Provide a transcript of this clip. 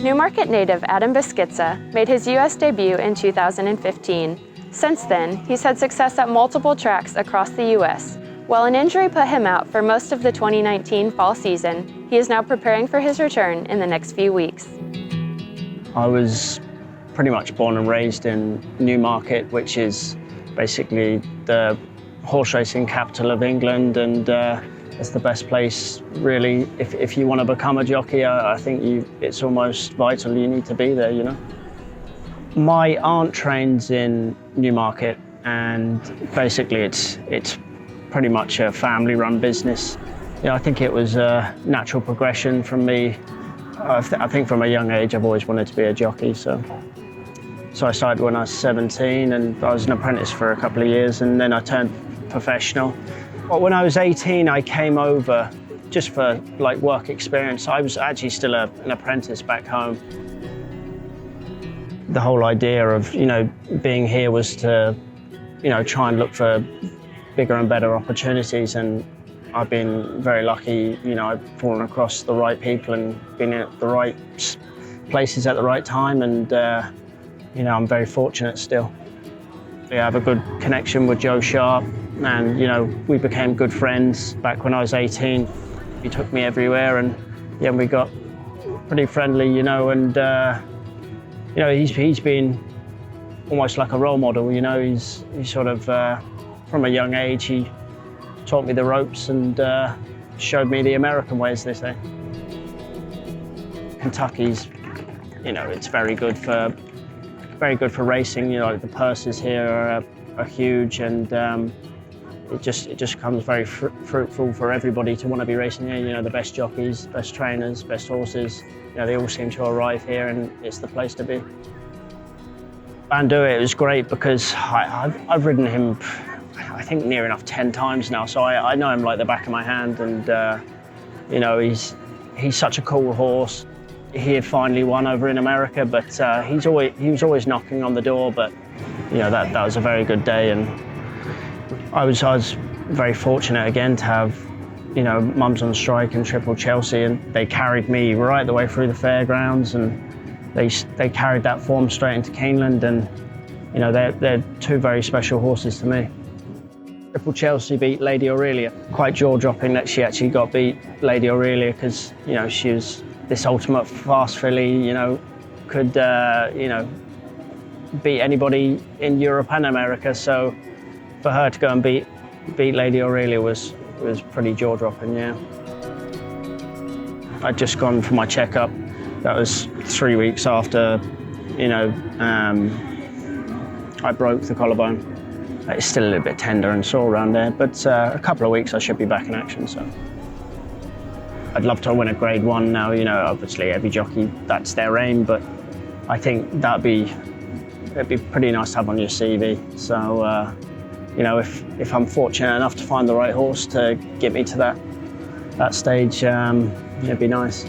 Newmarket native Adam Beschizza made his U.S. debut in 2015. Since then, he's had success at multiple tracks across the U.S. While an injury put him out for most of the 2019 fall season, he is now preparing for his return in the next few weeks. I was pretty much born and raised in Newmarket, which is basically the horse racing capital of England, and it's the best place really if you want to become a jockey. I think it's almost vital you need to be there, you know. My aunt trains in Newmarket, and basically it's pretty much a family-run business. You know, I think it was a natural progression from me. I think from a young age I've always wanted to be a jockey, so I started when I was 17, and I was an apprentice for a couple of years, and then I turned professional. But when I was 18, I came over just for like work experience. I was actually still an apprentice back home. The whole idea of, you know, being here was to, you know, try and look for bigger and better opportunities, and I've been very lucky. You know, I've fallen across the right people and been at the right places at the right time, and you know, I'm very fortunate still. I have a good connection with Joe Sharp, and you know, we became good friends back when I was 18. He took me everywhere, and yeah, we got pretty friendly, you know, and you know, he's been almost like a role model, you know. He's sort of from a young age, he taught me the ropes and showed me the American way, as they say. Kentucky's, you know, it's very good for racing. You know, the purses here are huge, and it just comes very fruitful for everybody to want to be racing here. You know, the best jockeys, best trainers, best horses, you know, they all seem to arrive here, and it's the place to be. Bandua, it was great because I've ridden him, I think, near enough 10 times now, so I know him like the back of my hand, and you know, he's such a cool horse. He had finally won over in America, but he was always knocking on the door. But you know, that was a very good day, and I was very fortunate again to have, you know, Mums on Strike and Triple Chelsea, and they carried me right the way through the fairgrounds, and they carried that form straight into Keeneland, and you know, they're two very special horses to me. Triple Chelsea beat Lady Aurelia. Quite jaw-dropping that she actually got beat Lady Aurelia, because you know, she was this ultimate fast filly, you know, could you know, beat anybody in Europe and America. So for her to go and beat Lady Aurelia was pretty jaw-dropping, yeah. I'd just gone for my checkup. That was 3 weeks after, you know, I broke the collarbone. It's still a little bit tender and sore around there, but a couple of weeks I should be back in action. So I'd love to win a Grade 1 now. You know, obviously every jockey, that's their aim, but I think it'd be pretty nice to have on your CV. So you know, if I'm fortunate enough to find the right horse to get me to that stage, it'd be nice.